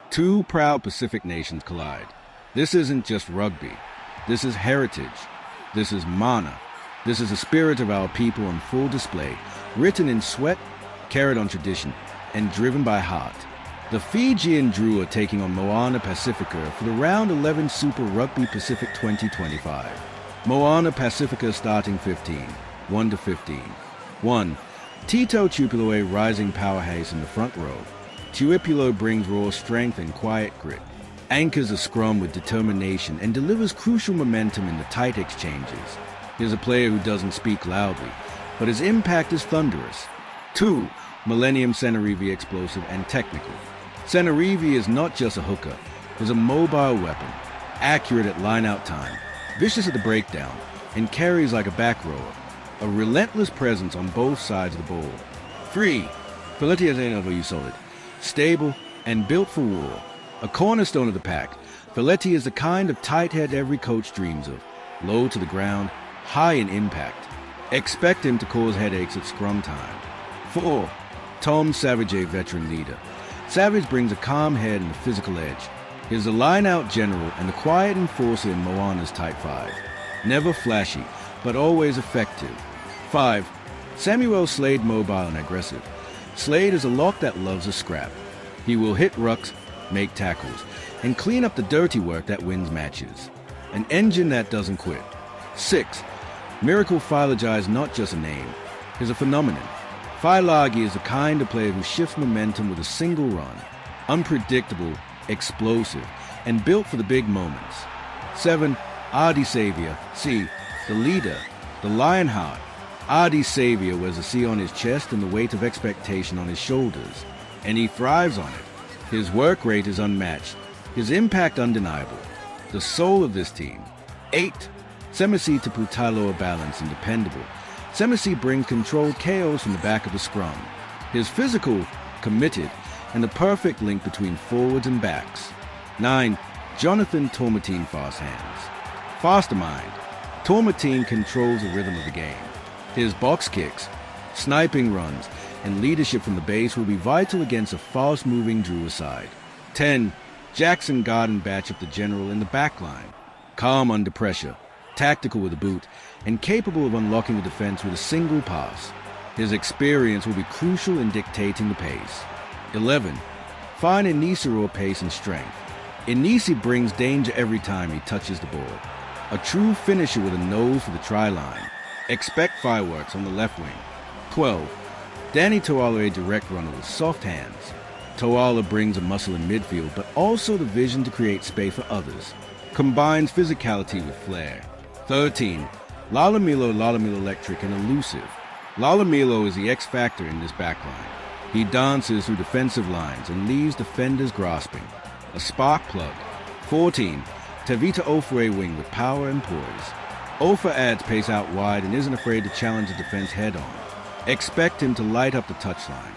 Two proud Pacific nations collide. This isn't just rugby. This is heritage. This is Moana. This is the spirit of our people on full display, written in sweat, carried on tradition, and driven by heart. The Fijian Drua taking on Moana Pasifika for the Round 11 Super Rugby Pacific 2025. Moana Pasifika starting 15, 1-15. 1. Tito Tupuloe rising powerhouse in the front row. Tuipulo brings raw strength and quiet grit, anchors a scrum with determination, and delivers crucial momentum in the tight exchanges. He's a player who doesn't speak loudly, but his impact is thunderous. 2. Millennium Senarivi explosive and technical. Senarivi is not just a hooker, he's a mobile weapon, accurate at line-out time, vicious at the breakdown, and carries like a back rower. A relentless presence on both sides of the ball. 3. Filetti solid, stable, and built for war. A cornerstone of the pack, Filetti is the kind of tight head every coach dreams of. Low to the ground, high in impact. Expect him to cause headaches at scrum time. 4. Tom Savage, a veteran leader. Savage brings a calm head and a physical edge. He is the line-out general and the quiet enforcer in Moana's tight five. Never flashy, but always effective. 5. Samuel Slade, mobile and aggressive. Slade is a lock that loves a scrap. He will hit rucks, make tackles, and clean up the dirty work that wins matches. An engine that doesn't quit. 6. Miracle Filagi is not just a name. He's a phenomenon. Filagi is the kind of player who shifts momentum with a single run. Unpredictable, explosive, and built for the big moments. 7. Adi Saviour, C, the leader, the Lionheart. Adi Saviour wears a C on his chest and the weight of expectation on his shoulders, and he thrives on it. His work rate is unmatched, his impact undeniable. The soul of this team. 8. Semisi Taputailoa balance and dependable. Semisi brings controlled chaos from the back of the scrum. His physical, committed, and the perfect link between forwards and backs. 9. Jonathan Tormatine fast hands. Faster mind. Tormatine controls the rhythm of the game. His box kicks, sniping runs, and leadership from the base will be vital against a fast-moving Drua side. 10. Jackson Garden batch up the general in the back line. Calm under pressure, tactical with a boot, and capable of unlocking the defense with a single pass. His experience will be crucial in dictating the pace. 11. Fine Inisi raw pace and strength. Inisi brings danger every time he touches the ball. A true finisher with a nose for the try line. Expect fireworks on the left wing. 12. Danny Toala, a direct runner with soft hands. Toala brings a muscle in midfield, but also the vision to create space for others. Combines physicality with flair. 13. Lalamilo electric and elusive. Lalamilo is the X-factor in this backline. He dances through defensive lines and leaves defenders grasping. A spark plug. 14. Tavita Ofue wing with power and poise. Ofa adds pace out wide and isn't afraid to challenge the defense head-on. Expect him to light up the touchline.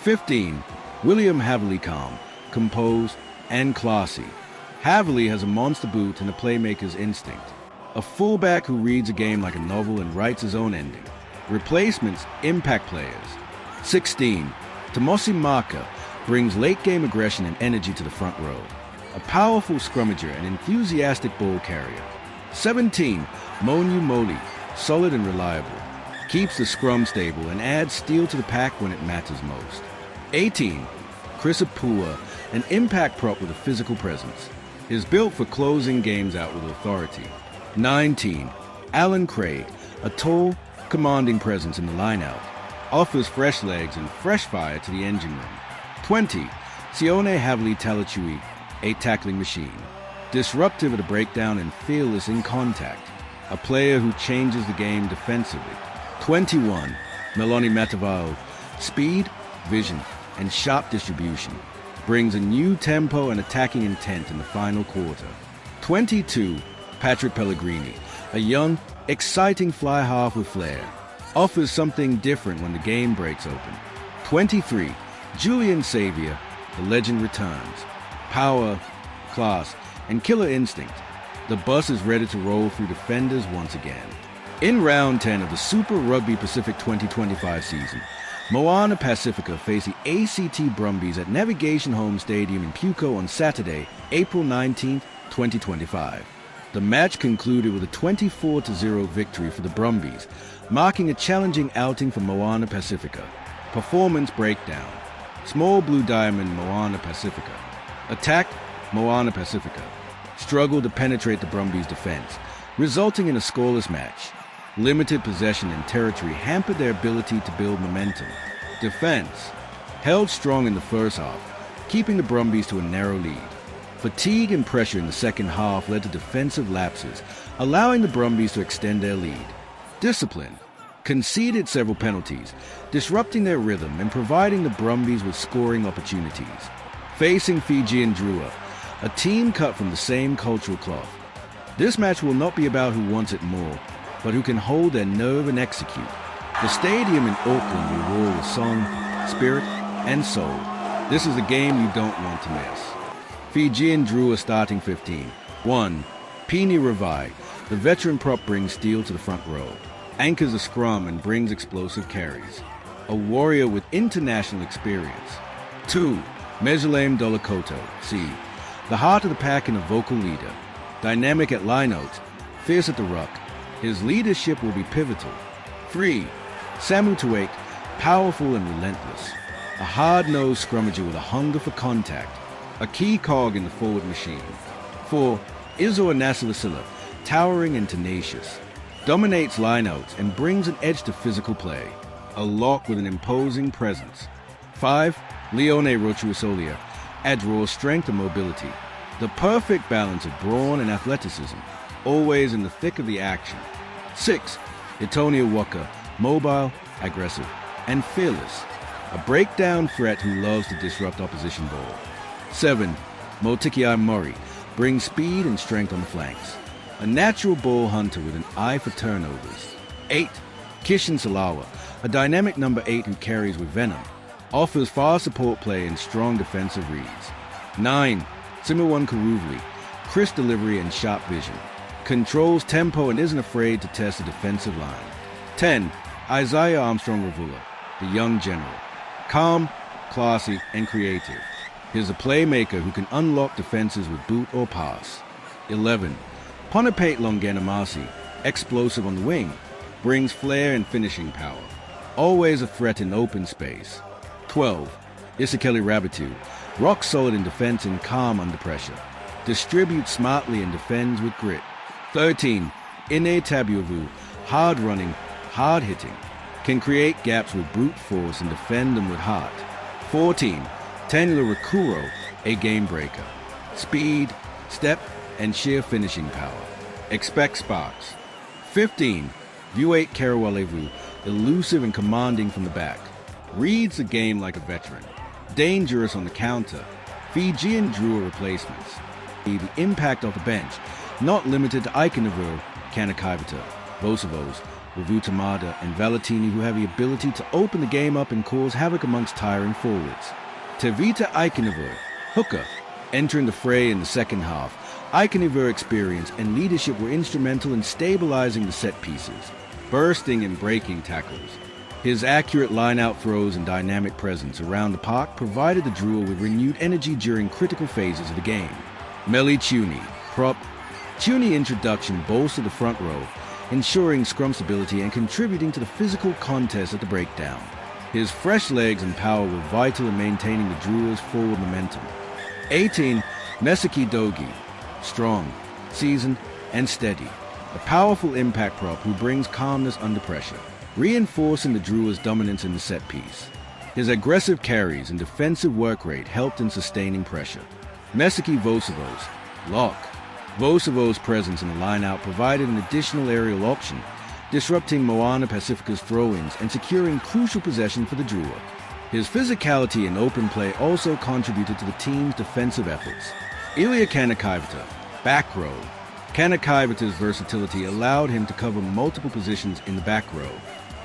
15. William Havili calm, composed, and classy. Havili has a monster boot and a playmaker's instinct. A fullback who reads a game like a novel and writes his own ending. Replacements, impact players. 16. Tomosi Maka brings late-game aggression and energy to the front row. A powerful scrummager and enthusiastic ball carrier. 17. Monu Moli, solid and reliable. Keeps the scrum stable and adds steel to the pack when it matters most. 18. Chris Apua, an impact prop with a physical presence. Is built for closing games out with authority. 19. Alan Craig, a tall, commanding presence in the lineout. Offers fresh legs and fresh fire to the engine room. 20. Sione Havili Talachui, a tackling machine. Disruptive at a breakdown and fearless in contact. A player who changes the game defensively. 21. Meloni Matavao, speed, vision, and sharp distribution. Brings a new tempo and attacking intent in the final quarter. 22. Patrick Pellegrini, a young, exciting fly half with flair. Offers something different when the game breaks open. 23. Julian Saviour, the legend returns. Power, class, and killer instinct. The bus is ready to roll through defenders once again. In round 10 of the Super Rugby Pacific 2025 season, Moana Pasifika face the ACT Brumbies at Navigation Home Stadium in Puko on Saturday, April 19, 2025. The match concluded with a 24-0 victory for the Brumbies, marking a challenging outing for Moana Pasifika. Performance breakdown. Small Blue Diamond Moana Pasifika. Attack Moana Pasifika. Struggled to penetrate the Brumbies' defense, resulting in a scoreless match. Limited possession and territory hampered their ability to build momentum. Defense held strong in the first half, keeping the Brumbies to a narrow lead. Fatigue and pressure in the second half led to defensive lapses, allowing the Brumbies to extend their lead. Discipline conceded several penalties, disrupting their rhythm and providing the Brumbies with scoring opportunities. Facing Fijian Drua, a team cut from the same cultural cloth. This match will not be about who wants it more, but who can hold their nerve and execute. The stadium in Auckland will roar with song, spirit, and soul. This is a game you don't want to miss. Fijian Drua starting 15. 1. Pini Ravai. The veteran prop brings steel to the front row, anchors a scrum and brings explosive carries. A warrior with international experience. 2. Mesulame Dolakoto, C. The heart of the pack and a vocal leader. Dynamic at lineouts, fierce at the ruck. His leadership will be pivotal. 3. Samu Tuake, powerful and relentless. A hard-nosed scrummager with a hunger for contact. A key cog in the forward machine. 4. Izo Anasavasila, towering and tenacious. Dominates lineouts and brings an edge to physical play. A lock with an imposing presence. 5. Leone Rochuasolia, adds raw strength and mobility. The perfect balance of brawn and athleticism, always in the thick of the action. 6. Itonia Waka, mobile, aggressive, and fearless. A breakdown threat who loves to disrupt opposition ball. 7. Motikiai Murray, brings speed and strength on the flanks. A natural ball hunter with an eye for turnovers. 8. Kishin Salawa, a dynamic number 8 who carries with venom. Offers fast support play and strong defensive reads. 9. Simuwan Karuvli, crisp delivery and sharp vision. Controls tempo and isn't afraid to test the defensive line. 10. Isaiah Armstrong Ravula, the young general. Calm, classy, and creative. He's a playmaker who can unlock defenses with boot or pass. 11. Ponapate Longanamasi, explosive on the wing, brings flair and finishing power. Always a threat in open space. 12. Isekeli Rabitu, rock solid in defense and calm under pressure. Distributes smartly and defends with grit. 13. Ine Tabuavu, hard-running, hard-hitting. Can create gaps with brute force and defend them with heart. 14. Tanula Rakuro, a game breaker. Speed, step, and sheer finishing power. Expect sparks. 15. Vuate Karawalevu, elusive and commanding from the back. Reads the game like a veteran. Dangerous on the counter. Fijian Drua replacements. The impact off the bench, not limited to Aikanavur, Kanakaivata, Vosavos, Ravutamada, and Valetini, who have the ability to open the game up and cause havoc amongst tiring forwards. Tevita Aikanavur, hooker, entering the fray in the second half. Aikanavur experience and leadership were instrumental in stabilizing the set pieces, bursting and breaking tackles. His accurate line-out throws and dynamic presence around the park provided the Drua with renewed energy during critical phases of the game. Meli Tuni, prop. Tuni introduction bolstered the front row, ensuring scrum stability and contributing to the physical contest at the breakdown. His fresh legs and power were vital in maintaining the Drua's forward momentum. 18. Mesaki Dogi, strong, seasoned, and steady. A powerful impact prop who brings calmness under pressure, reinforcing the Drua's dominance in the set piece. His aggressive carries and defensive work rate helped in sustaining pressure. Mesaki Vosavos, lock. Vosavos' presence in the line-out provided an additional aerial option, disrupting Moana Pasifika's throw-ins and securing crucial possession for the Drua. His physicality and open play also contributed to the team's defensive efforts. Ilya Kanakaivata, back row. Kanakaivata's versatility allowed him to cover multiple positions in the back row.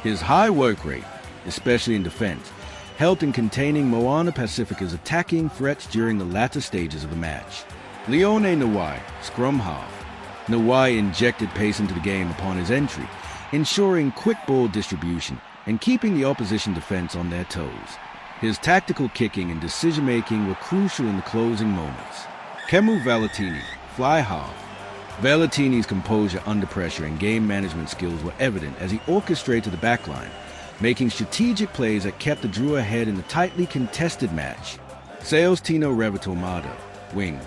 His high work rate, especially in defense, helped in containing Moana Pasifika's attacking threats during the latter stages of the match. Leone Nawai, scrum half. Nawai injected pace into the game upon his entry, ensuring quick ball distribution, and keeping the opposition defense on their toes. His tactical kicking and decision-making were crucial in the closing moments. Kemu Valetini, fly half. Valetini's composure under pressure and game management skills were evident as he orchestrated the backline, making strategic plays that kept the Drua ahead in the tightly contested match. Sales Tino Revitormada, wing.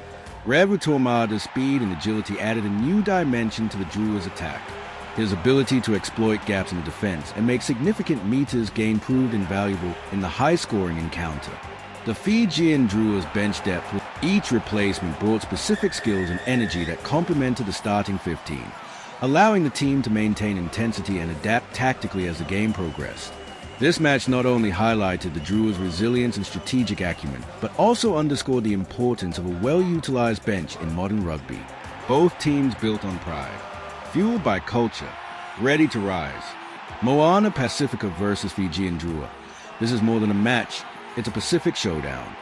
Revitormada's speed and agility added a new dimension to the Drua's attack. His ability to exploit gaps in the defense and make significant meters gain proved invaluable in the high-scoring encounter. The Fijian Drua's bench depth with each replacement brought specific skills and energy that complemented the starting 15, allowing the team to maintain intensity and adapt tactically as the game progressed. This match not only highlighted the Drua's resilience and strategic acumen, but also underscored the importance of a well-utilized bench in modern rugby. Both teams built on pride, fueled by culture, ready to rise. Moana Pasifika versus Fijian Drua. This is more than a match, it's a Pacific showdown.